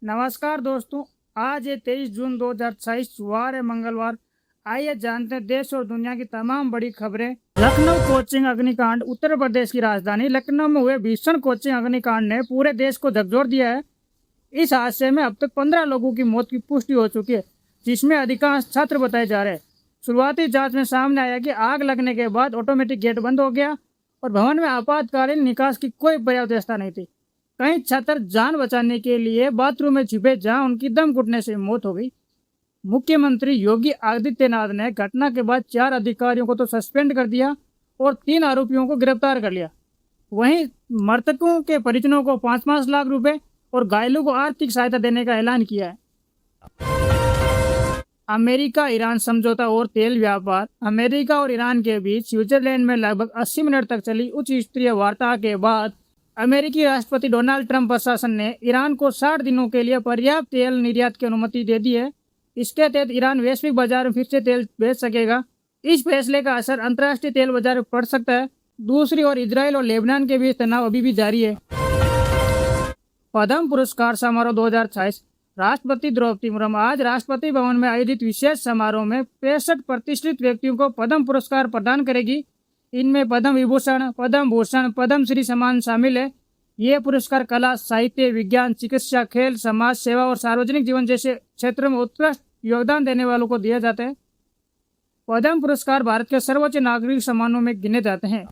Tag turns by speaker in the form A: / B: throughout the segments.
A: नमस्कार दोस्तों। आज है 23 जून 2026, वार है मंगलवार। आइए जानते हैं देश और दुनिया की तमाम बड़ी खबरें। लखनऊ कोचिंग अग्निकांड। उत्तर प्रदेश की राजधानी लखनऊ में हुए भीषण कोचिंग अग्निकांड ने पूरे देश को झकझोर दिया है। इस हादसे में अब तक 15 लोगों की मौत की पुष्टि हो चुकी है, जिसमें अधिकांश छात्र बताए जा रहे हैं। शुरुआती जांच में सामने आया कि आग लगने के बाद ऑटोमेटिक गेट बंद हो गया और भवन में आपातकालीन निकास की कोई पर्याप्त व्यवस्था नहीं थी। कई छात्र जान बचाने के लिए बाथरूम में छिपे, जहां उनकी दम घुटने से मौत हो गई। मुख्यमंत्री योगी आदित्यनाथ ने घटना के बाद 4 अधिकारियों को तो सस्पेंड कर दिया और 3 आरोपियों को गिरफ्तार कर लिया। वहीं मृतकों के परिजनों को 5-5 लाख रुपए और घायलों को आर्थिक सहायता देने का ऐलान किया है। अमेरिका ईरान समझौता और तेल व्यापार। अमेरिका और ईरान के बीच स्विट्जरलैंड में लगभग 80 मिनट तक चली उच्च स्तरीय वार्ता के बाद अमेरिकी राष्ट्रपति डोनाल्ड ट्रंप प्रशासन ने ईरान को 60 दिनों के लिए पर्याप्त तेल निर्यात की अनुमति दे दी है। इसके तहत ईरान वैश्विक बाजार में फिर से तेल बेच सकेगा। इस फैसले का असर अंतर्राष्ट्रीय तेल बाजार पर पड़ सकता है। दूसरी ओर इजराइल और लेबनान के बीच तनाव अभी भी जारी है। पद्म पुरस्कार समारोह 2026। राष्ट्रपति द्रौपदी मुर्मू आज राष्ट्रपति भवन में आयोजित विशेष समारोह में 65 प्रतिष्ठित व्यक्तियों को पद्म पुरस्कार प्रदान करेगी। इनमें पद्म विभूषण, पद्म भूषण, पद्म श्री सम्मान शामिल है। ये पुरस्कार कला, साहित्य, विज्ञान, चिकित्सा, खेल, समाज सेवा और सार्वजनिक जीवन जैसे क्षेत्रों में उत्कृष्ट योगदान देने वालों को दिए जाते हैं। पद्म पुरस्कार भारत के सर्वोच्च नागरिक सम्मानों में गिने जाते हैं।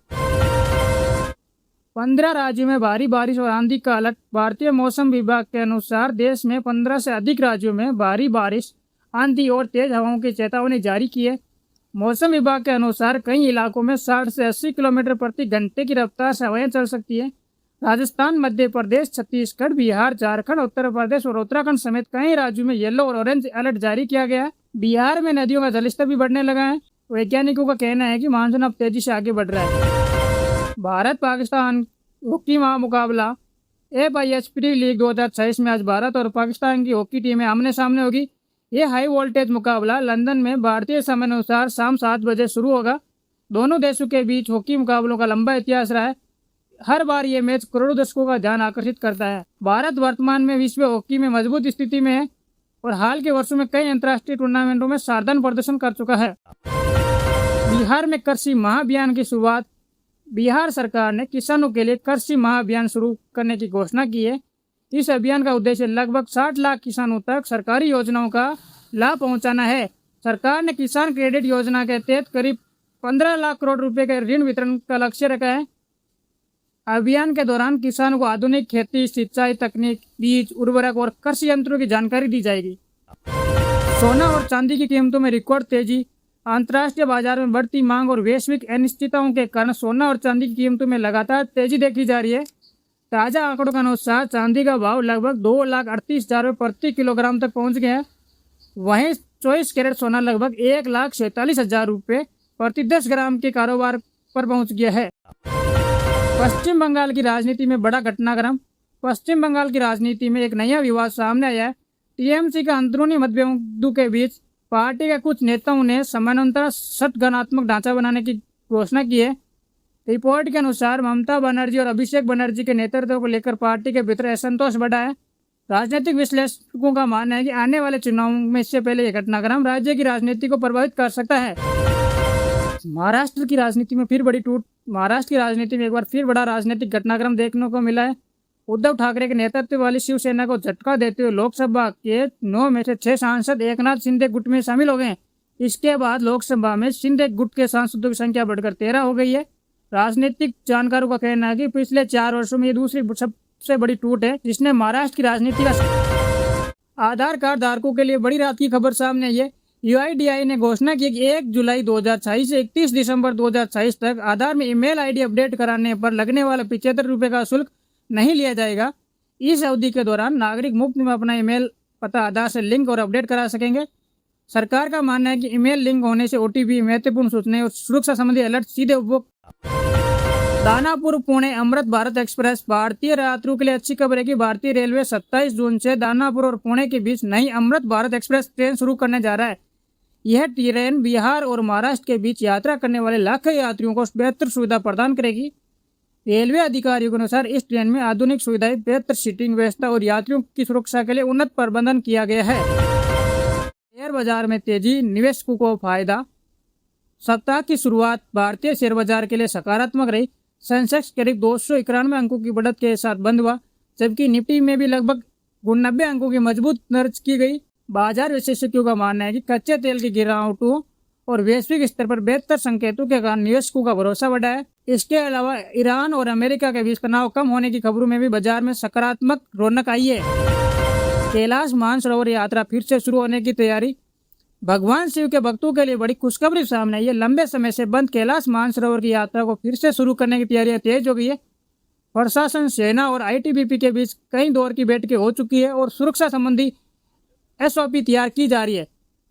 A: 15 राज्यों में भारी बारिश और आंधी का अलर्ट। भारतीय मौसम विभाग के अनुसार देश में 15 से अधिक राज्यों में भारी बारिश, आंधी और तेज हवाओं की चेतावनी जारी की है। मौसम विभाग के अनुसार कई इलाकों में 60 से 80 किलोमीटर प्रति घंटे की रफ्तार से हवाएं चल सकती है। राजस्थान, मध्य प्रदेश, छत्तीसगढ़, बिहार, झारखंड, उत्तर प्रदेश और उत्तराखंड समेत कई राज्यों में येलो और ऑरेंज अलर्ट जारी किया गया है। बिहार में नदियों का जलस्तर भी बढ़ने लगा है। वैज्ञानिकों का कहना है कि मानसून अब तेजी से आगे बढ़ रहा है। भारत पाकिस्तान हॉकी महामुकाबला FIH प्री लीग 2026 में आज भारत और पाकिस्तान की हॉकी टीमें आमने सामने होगी। ये हाई वोल्टेज मुकाबला लंदन में भारतीय समय अनुसार शाम 7 बजे शुरू होगा। दोनों देशों के बीच हॉकी मुकाबलों का लंबा इतिहास रहा है। हर बार ये मैच करोड़ों दर्शकों का ध्यान आकर्षित करता है। भारत वर्तमान में विश्व हॉकी में मजबूत स्थिति में है और हाल के वर्षों में कई अंतर्राष्ट्रीय टूर्नामेंटों में शानदार प्रदर्शन कर चुका है। बिहार में कृषि महाअभियान की शुरुआत। बिहार सरकार ने किसानों के लिए कृषि महाअभियान शुरू करने की घोषणा की है। इस अभियान का उद्देश्य लगभग 60 लाख किसानों तक सरकारी योजनाओं का लाभ पहुंचाना है। सरकार ने किसान क्रेडिट योजना के तहत करीब 15 लाख करोड़ रुपए के ऋण वितरण का लक्ष्य रखा है। अभियान के दौरान किसानों को आधुनिक खेती, सिंचाई तकनीक, बीज, उर्वरक और कृषि यंत्रों की जानकारी दी जाएगी। सोना और चांदी की कीमतों में रिकॉर्ड तेजी। अंतर्राष्ट्रीय बाजार में बढ़ती मांग और वैश्विक अनिश्चितताओं के कारण सोना और चांदी की कीमतों में लगातार तेजी देखी जा रही है। ताज़ा आंकड़ों के अनुसार चांदी का भाव लगभग 2,38,000 रुपये प्रति किलोग्राम तक पहुंच गया है। वहीं 24 कैरेट सोना लगभग 1,47,000 रुपये प्रति 10 ग्राम के कारोबार पर पहुंच गया है। पश्चिम बंगाल की राजनीति में बड़ा घटनाक्रम। पश्चिम बंगाल की राजनीति में एक नया विवाद सामने आया है। TMC का अंदरूनी मतभेदों के बीच पार्टी के कुछ नेताओं ने समानांतर संगठनात्मक ढांचा बनाने की घोषणा की है। रिपोर्ट के अनुसार ममता बनर्जी और अभिषेक बनर्जी के नेतृत्व को लेकर पार्टी के भीतर असंतोष बढ़ा है। राजनीतिक विश्लेषकों का मानना है कि आने वाले चुनावों में इससे पहले यह घटनाक्रम राज्य की राजनीति को प्रभावित कर सकता है। महाराष्ट्र की राजनीति में फिर बड़ी टूट। महाराष्ट्र की राजनीति में एक बार फिर बड़ा राजनीतिक घटनाक्रम देखने को मिला है। उद्धव ठाकरे के नेतृत्व वाली शिवसेना को झटका देते हुए लोकसभा के 9 में से 6 सांसद एकनाथ शिंदे गुट में शामिल हो गए। इसके बाद लोकसभा में शिंदे गुट के सांसदों की संख्या बढ़कर 13 हो गई है। राजनीतिक जानकारों का कहना है कि पिछले 4 वर्षों में ये दूसरी सबसे बड़ी टूट है जिसने महाराष्ट्र की राजनीति का। आधार कार्ड धारकों के लिए बड़ी रात की खबर सामने आई है। UIDAI ने घोषणा की कि 1 जुलाई 2026 से 31 दिसंबर 2026 तक आधार में ईमेल ID अपडेट कराने पर लगने वाला 75 रुपये का शुल्क नहीं लिया जाएगा। इस अवधि के दौरान नागरिक मुफ्त में अपना ईमेल पता आधार से लिंक और अपडेट करा सकेंगे। सरकार का मानना है कि ईमेल लिंक होने से OTP, महत्वपूर्ण सूचनाएं और सुरक्षा संबंधी अलर्ट सीधे उपभोक्ता। दानापुर पुणे अमृत भारत एक्सप्रेस। भारतीय यात्रियों के लिए अच्छी खबर है कि भारतीय रेलवे 27 जून से दानापुर और पुणे के बीच नई अमृत भारत एक्सप्रेस ट्रेन शुरू करने जा रहा है। यह ट्रेन बिहार और महाराष्ट्र के बीच यात्रा करने वाले लाखों यात्रियों को बेहतर सुविधा प्रदान करेगी। रेलवे अधिकारियों के अनुसार इस ट्रेन में आधुनिक सुविधाएं, बेहतर सीटिंग व्यवस्था और यात्रियों की सुरक्षा के लिए उन्नत प्रबंधन किया गया है। शेयर बाजार में तेजी, निवेशकों को फायदा। सप्ताह की शुरुआत भारतीय शेयर बाजार के लिए सकारात्मक रही। सेंसेक्स करीब 291 अंकों की बढ़त के साथ बंद हुआ, जबकि निफ्टी में भी लगभग 90 अंकों की मजबूत दर्ज की गई। बाजार विशेषज्ञों का मानना है कि कच्चे तेल की गिरावटों और वैश्विक स्तर पर बेहतर संकेतों के कारण निवेशकों का भरोसा बढ़ा है। इसके अलावा ईरान और अमेरिका के बीच तनाव कम होने की खबरों में भी बाजार में सकारात्मक रौनक आई है। कैलाश मानसरोवर यात्रा फिर से शुरू होने की तैयारी। भगवान शिव के भक्तों के लिए बड़ी खुशखबरी सामने आई है। लंबे समय से बंद कैलाश मानसरोवर की यात्रा को फिर से शुरू करने की तैयारियां तेज हो गई है। प्रशासन, सेना और आईटीबीपी के बीच कई दौर की बैठकें हो चुकी है और सुरक्षा संबंधी एसओपी तैयार की जा रही है।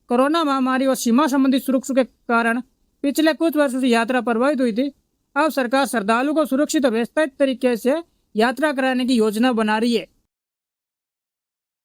A: कोरोना महामारी और सीमा संबंधी सुरक्षा के कारण पिछले कुछ वर्षों से यात्रा प्रभावित हुई थी। अब सरकार श्रद्धालुओं को सुरक्षित और व्यवस्थित तरीके से यात्रा कराने की योजना बना रही है।